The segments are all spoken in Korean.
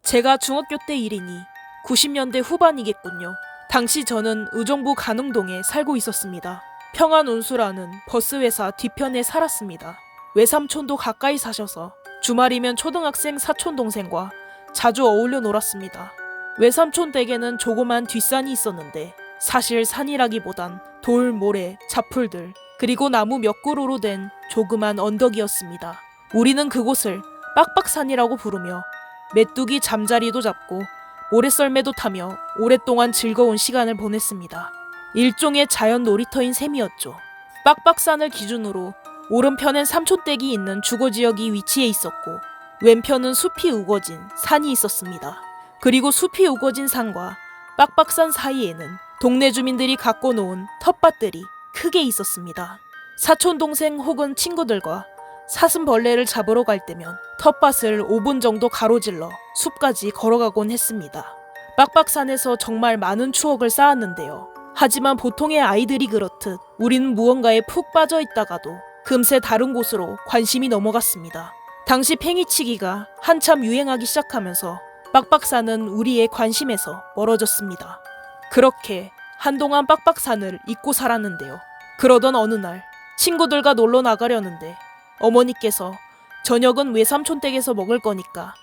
제가 중학교 때 일이니 90년대 후반이겠군요. 당시 저는 의정부 간흥동에 살고 있었습니다. 평안운수라는 버스회사 뒤편에 살았습니다. 외삼촌도 가까이 사셔서 주말이면 초등학생 사촌동생과 자주 어울려 놀았습니다. 외삼촌 댁에는 조그만 뒷산이 있었는데 사실 산이라기보단 돌, 모래, 잡풀들 그리고 나무 몇 그루로 된 조그만 언덕이었습니다. 우리는 그곳을 빡빡산이라고 부르며 메뚜기 잠자리도 잡고 모래썰매도 타며 오랫동안 즐거운 시간을 보냈습니다. 일종의 자연 놀이터인 셈이었죠. 빡빡산을 기준으로 오른편엔 삼촌댁이 있는 주거지역이 위치해 있었고 왼편은 숲이 우거진 산이 있었습니다. 그리고 숲이 우거진 산과 빡빡산 사이에는 동네 주민들이 갖고 놓은 텃밭들이 크게 있었습니다. 사촌동생 혹은 친구들과 사슴벌레를 잡으러 갈 때면 텃밭을 5분 정도 가로질러 숲까지 걸어가곤 했습니다. 빡빡산에서 정말 많은 추억을 쌓았는데요. 하지만 보통의 아이들이 그렇듯 우리는 무언가에 푹 빠져 있다가도 금세 다른 곳으로 관심이 넘어갔습니다. 당시 팽이치기가 한참 유행하기 시작하면서 빡빡산은 우리의 관심에서 멀어졌습니다. 그렇게 한동안 빡빡산을 잊고 살았는데요. 그러던 어느 날 친구들과 놀러 나가려는데 어머니께서 저녁은 외삼촌 댁에서 먹을 거니까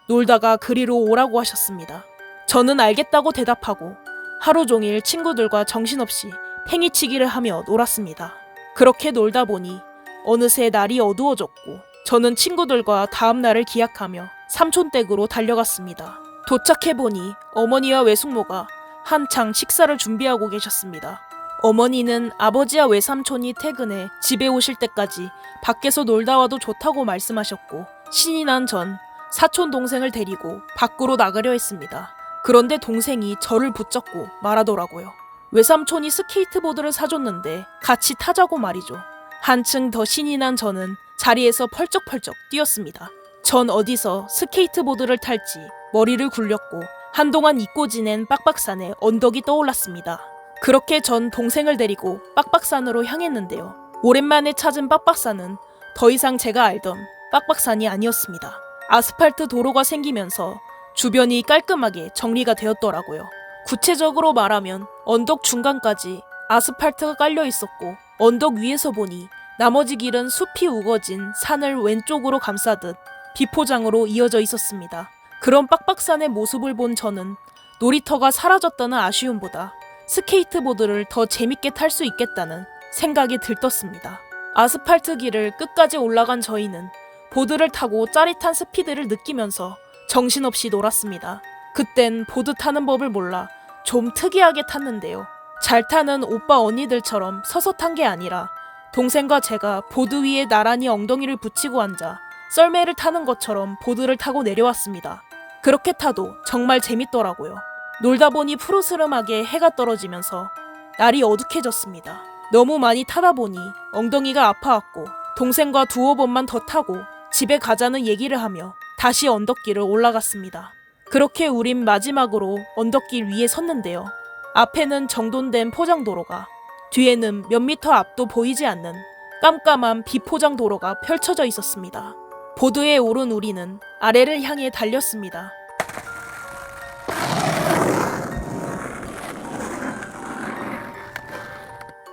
놀다가 그리로 오라고 하셨습니다. 저는 알겠다고 대답하고 하루 종일 친구들과 정신없이 팽이치기를 하며 놀았습니다. 그렇게 놀다 보니 어느새 날이 어두워졌고 저는 친구들과 다음 날을 기약하며 삼촌 댁으로 달려갔습니다. 도착해보니 어머니와 외숙모가 한창 식사를 준비하고 계셨습니다. 어머니는 아버지와 외삼촌이 퇴근해 집에 오실 때까지 밖에서 놀다 와도 좋다고 말씀하셨고 신이 난 전 사촌 동생을 데리고 밖으로 나가려 했습니다. 그런데 동생이 저를 붙잡고 말하더라고요. 외삼촌이 스케이트보드를 사줬는데 같이 타자고 말이죠. 한층 더 신이 난 저는 자리에서 펄쩍펄쩍 뛰었습니다. 전 어디서 스케이트보드를 탈지 머리를 굴렸고 한동안 잊고 지낸 빡빡산의 언덕이 떠올랐습니다. 그렇게 전 동생을 데리고 빡빡산으로 향했는데요. 오랜만에 찾은 빡빡산은 더 이상 제가 알던 빡빡산이 아니었습니다. 아스팔트 도로가 생기면서 주변이 깔끔하게 정리가 되었더라고요. 구체적으로 말하면 언덕 중간까지 아스팔트가 깔려 있었고 언덕 위에서 보니 나머지 길은 숲이 우거진 산을 왼쪽으로 감싸듯 비포장으로 이어져 있었습니다. 그런 빡빡산의 모습을 본 저는 놀이터가 사라졌다는 아쉬움보다 스케이트보드를 더 재밌게 탈 수 있겠다는 생각이 들떴습니다. 아스팔트 길을 끝까지 올라간 저희는 보드를 타고 짜릿한 스피드를 느끼면서 정신없이 놀았습니다. 그땐 보드 타는 법을 몰라 좀 특이하게 탔는데요. 잘 타는 오빠 언니들처럼 서서 탄 게 아니라 동생과 제가 보드 위에 나란히 엉덩이를 붙이고 앉아 썰매를 타는 것처럼 보드를 타고 내려왔습니다. 그렇게 타도 정말 재밌더라고요. 놀다 보니 푸르스름하게 해가 떨어지면서 날이 어둑해졌습니다. 너무 많이 타다 보니 엉덩이가 아파왔고 동생과 두어 번만 더 타고 집에 가자는 얘기를 하며 다시 언덕길을 올라갔습니다. 그렇게 우린 마지막으로 언덕길 위에 섰는데요. 앞에는 정돈된 포장도로가, 뒤에는 몇 미터 앞도 보이지 않는 깜깜한 비포장 도로가 펼쳐져 있었습니다. 보드에 오른 우리는 아래를 향해 달렸습니다.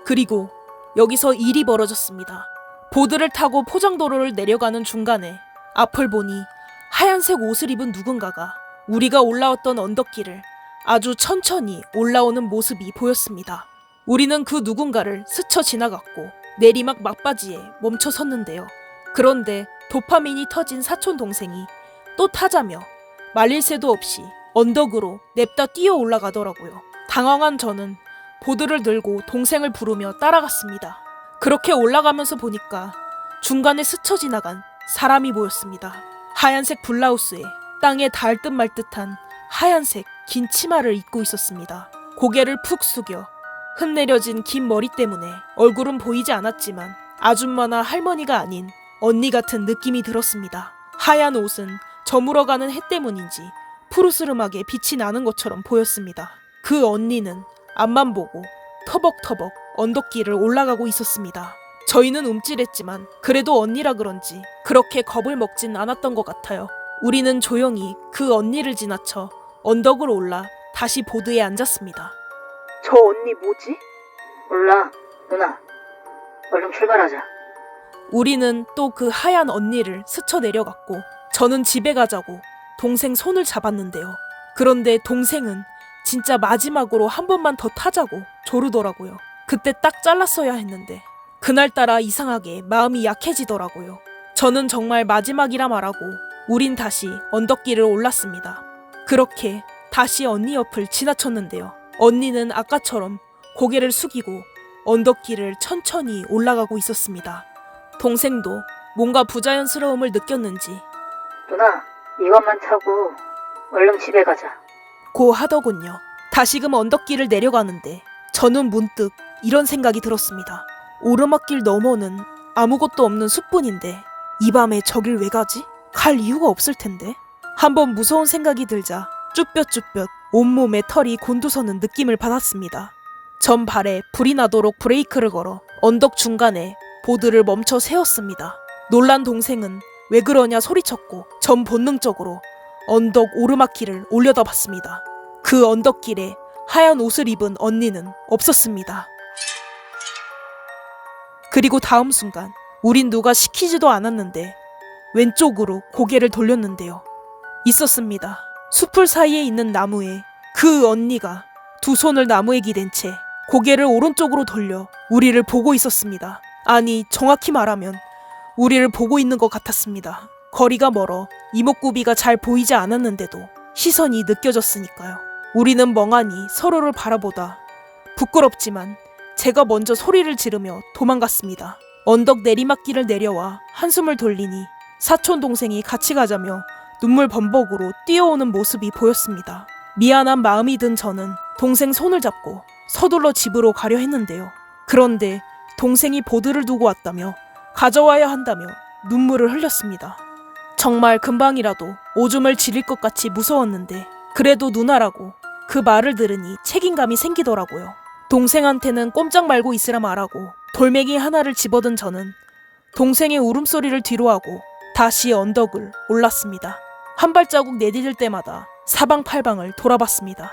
그리고 여기서 일이 벌어졌습니다. 보드를 타고 포장도로를 내려가는 중간에 앞을 보니 하얀색 옷을 입은 누군가가 우리가 올라왔던 언덕길을 아주 천천히 올라오는 모습이 보였습니다. 우리는 그 누군가를 스쳐 지나갔고 내리막 막바지에 멈춰 섰는데요. 그런데 도파민이 터진 사촌 동생이 또 타자며 말릴 새도 없이 언덕으로 냅다 뛰어 올라가더라고요. 당황한 저는 보드를 들고 동생을 부르며 따라갔습니다. 그렇게 올라가면서 보니까 중간에 스쳐 지나간 사람이 보였습니다. 하얀색 블라우스에 땅에 닿을 듯 말 듯한 하얀색 긴 치마를 입고 있었습니다. 고개를 푹 숙여 흩내려진 긴 머리 때문에 얼굴은 보이지 않았지만 아줌마나 할머니가 아닌 언니 같은 느낌이 들었습니다. 하얀 옷은 저물어가는 해 때문인지 푸르스름하게 빛이 나는 것처럼 보였습니다. 그 언니는 앞만 보고 터벅터벅 언덕길을 올라가고 있었습니다. 저희는 움찔했지만 그래도 언니라 그런지 그렇게 겁을 먹진 않았던 것 같아요. 우리는 조용히 그 언니를 지나쳐 언덕을 올라 다시 보드에 앉았습니다. 저 언니 뭐지? 몰라, 누나. 얼른 출발하자. 우리는 또 그 하얀 언니를 스쳐 내려갔고 저는 집에 가자고 동생 손을 잡았는데요. 그런데 동생은 진짜 마지막으로 한 번만 더 타자고 조르더라고요. 그때 딱 잘랐어야 했는데 그날따라 이상하게 마음이 약해지더라고요. 저는 정말 마지막이라 말하고 우린 다시 언덕길을 올랐습니다. 그렇게 다시 언니 옆을 지나쳤는데요. 언니는 아까처럼 고개를 숙이고 언덕길을 천천히 올라가고 있었습니다. 동생도 뭔가 부자연스러움을 느꼈는지 누나, 이것만 타고 얼른 집에 가자. 고 하더군요. 다시금 언덕길을 내려가는데 저는 문득 이런 생각이 들었습니다. 오르막길 너머는 아무것도 없는 숲뿐인데 이 밤에 저길 왜 가지? 갈 이유가 없을 텐데. 한번 무서운 생각이 들자 쭈뼛쭈뼛 온몸에 털이 곤두서는 느낌을 받았습니다. 전 발에 불이 나도록 브레이크를 걸어 언덕 중간에 보드를 멈춰 세웠습니다. 놀란 동생은 왜 그러냐 소리쳤고 전 본능적으로 언덕 오르막길을 올려다봤습니다. 그 언덕길에 하얀 옷을 입은 언니는 없었습니다. 그리고 다음 순간 우린 누가 시키지도 않았는데 왼쪽으로 고개를 돌렸는데요. 있었습니다. 숲풀 사이에 있는 나무에 그 언니가 두 손을 나무에 기댄 채 고개를 오른쪽으로 돌려 우리를 보고 있었습니다. 아니, 정확히 말하면 우리를 보고 있는 것 같았습니다. 거리가 멀어 이목구비가 잘 보이지 않았는데도 시선이 느껴졌으니까요. 우리는 멍하니 서로를 바라보다 부끄럽지만 제가 먼저 소리를 지르며 도망갔습니다. 언덕 내리막길을 내려와 한숨을 돌리니 사촌 동생이 같이 가자며 눈물 범벅으로 뛰어오는 모습이 보였습니다. 미안한 마음이 든 저는 동생 손을 잡고 서둘러 집으로 가려 했는데요. 그런데 동생이 보드를 두고 왔다며 가져와야 한다며 눈물을 흘렸습니다. 정말 금방이라도 오줌을 지릴 것 같이 무서웠는데 그래도 누나라고 그 말을 들으니 책임감이 생기더라고요. 동생한테는 꼼짝 말고 있으라 말하고 돌멩이 하나를 집어든 저는 동생의 울음소리를 뒤로하고 다시 언덕을 올랐습니다. 한 발자국 내디딜 때마다 사방팔방을 돌아봤습니다.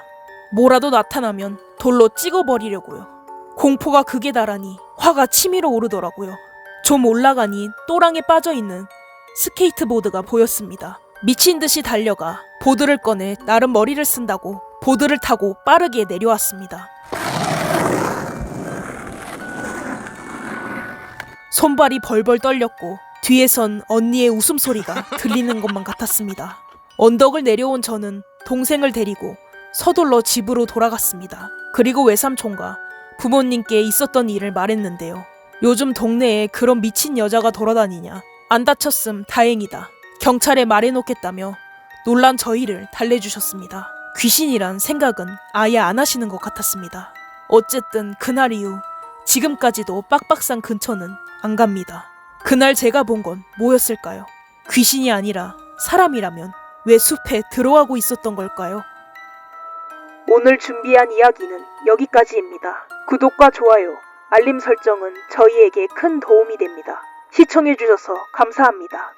뭐라도 나타나면 돌로 찍어버리려고요. 공포가 극에 달하니 화가 치밀어 오르더라고요. 좀 올라가니 또랑에 빠져있는 스케이트보드가 보였습니다. 미친 듯이 달려가 보드를 꺼내 나름 머리를 쓴다고 보드를 타고 빠르게 내려왔습니다. 손발이 벌벌 떨렸고 뒤에선 언니의 웃음소리가 들리는 것만 같았습니다. 언덕을 내려온 저는 동생을 데리고 서둘러 집으로 돌아갔습니다. 그리고 외삼촌과 부모님께 있었던 일을 말했는데요. 요즘 동네에 그런 미친 여자가 돌아다니냐. 안 다쳤음 다행이다. 경찰에 말해놓겠다며 놀란 저희를 달래주셨습니다. 귀신이란 생각은 아예 안 하시는 것 같았습니다. 어쨌든 그날 이후 지금까지도 빡빡산 근처는 안 갑니다. 그날 제가 본 건 뭐였을까요? 귀신이 아니라 사람이라면 왜 숲에 들어가고 있었던 걸까요? 오늘 준비한 이야기는 여기까지입니다. 구독과 좋아요, 알림 설정은 저희에게 큰 도움이 됩니다. 시청해주셔서 감사합니다.